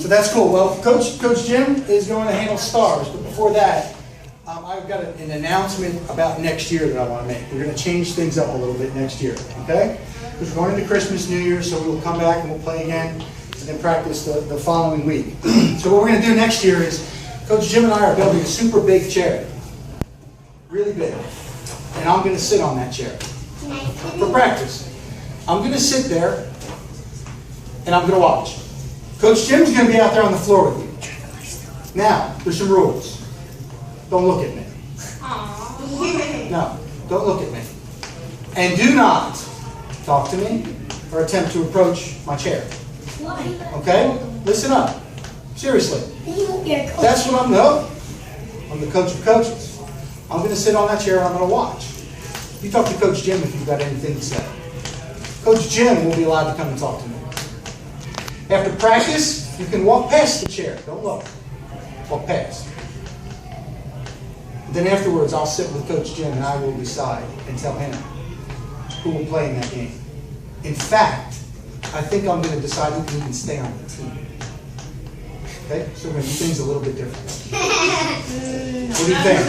So that's cool. Well, Coach Jim is going to handle stars, but before that, I've got an announcement about next year that I want to make. We're going to change things up a little bit next year, okay? Because we're going into Christmas, New Year, so we will come back and we'll play again and then practice the following week. So what we're going to do next year is, Coach Jim and I are building a super big chair. Really big. And I'm going to sit on that chair for practice. I'm going to sit there and I'm going to watch. Coach Jim's going to be out there on the floor with you. Now, there's some rules. Don't look at me. No, don't look at me. And do not talk to me or attempt to approach my chair. Okay? Listen up. Seriously. That's what I'm, no. I'm the coach of coaches. I'm going to sit on that chair and I'm going to watch. You talk to Coach Jim if you've got anything to say. Coach Jim will be allowed to come and talk to me. After practice, you can walk past the chair. Don't look. Walk past. Then afterwards, I'll sit with Coach Jim and I will decide and tell him who will play in that game. In fact, I think I'm going to decide who can even stay on the team. Okay? So we're going to do things a little bit different. What do you think?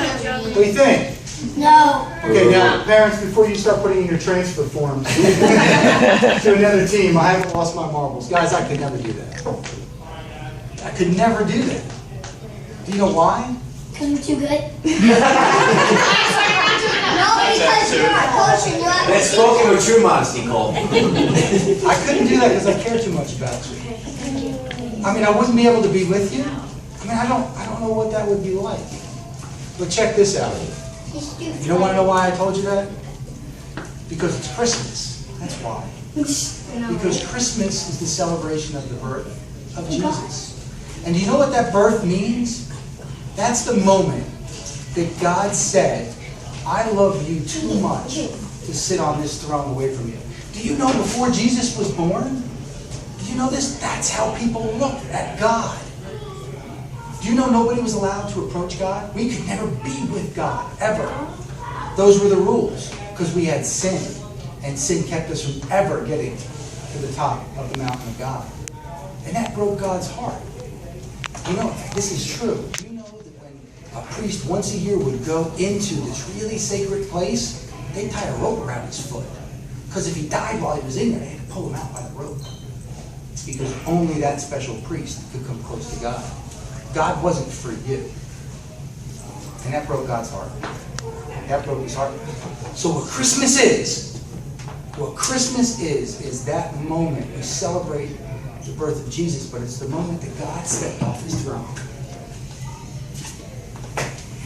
What do you think? No. Okay, now, parents, before you start putting in your transfer forms to another team, I haven't lost my marbles. Guys, I could never do that. I could never do that. Do you know why? Because we're too good? No, because you're a coach and you have to That's spoken with true modesty, Cole. I couldn't do that because I care too much about you. I mean, I wouldn't be able to be with you. I mean, I don't know what that would be like. But check this out. You don't want to know why I told you that? Because it's Christmas. That's why. Because Christmas is the celebration of the birth of Jesus. And do you know what that birth means? That's the moment that God said, I love you too much to sit on this throne away from you. Do you know before Jesus was born? Do you know this? That's how people looked at God. Do you know nobody was allowed to approach God? We could never be with God, ever. Those were the rules, because we had sin. And sin kept us from ever getting to the top of the mountain of God. And that broke God's heart. You know, this is true. You know that when a priest once a year would go into this really sacred place, they'd tie a rope around his foot. Because if he died while he was in there, they had to pull him out by the rope. Because only that special priest could come close to God. God wasn't for you. And that broke God's heart. That broke his heart. So what Christmas is that moment we celebrate the birth of Jesus, but it's the moment that God stepped off his throne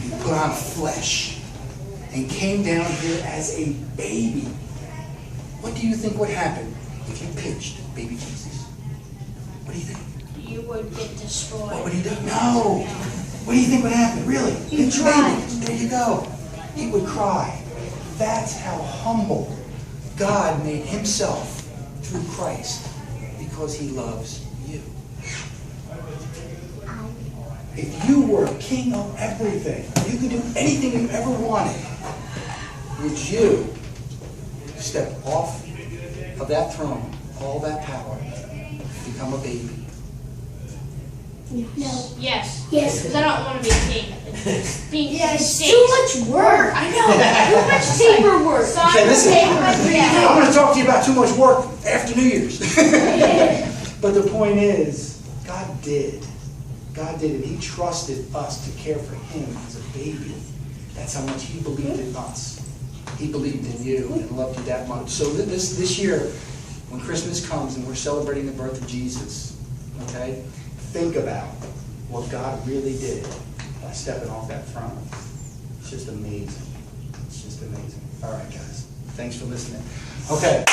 and put on flesh and came down here as a baby. What do you think would happen if you pinched baby Jesus? What do you think? You would get destroyed. What would he do? No! What do you think would happen? Really? He'd cry. There you go. He would cry. That's how humble God made himself through Christ, because he loves you. If you were a king of everything, you could do anything you ever wanted, would you step off of that throne, all that power, become a baby? No. Yes. Yes. Because I don't want to be a king. It's too much work. I know. Too much paperwork. So Okay, I'm listen. okay. I'm going to talk to you about too much work after New Year's. But the point is, God did. God did it. He trusted us to care for him as a baby. That's how much he believed in us. He believed in you and loved you that much. So this year, when Christmas comes and we're celebrating the birth of Jesus, okay, think about what God really did by stepping off that throne. It's just amazing. It's just amazing. All right, guys. Thanks for listening. Okay.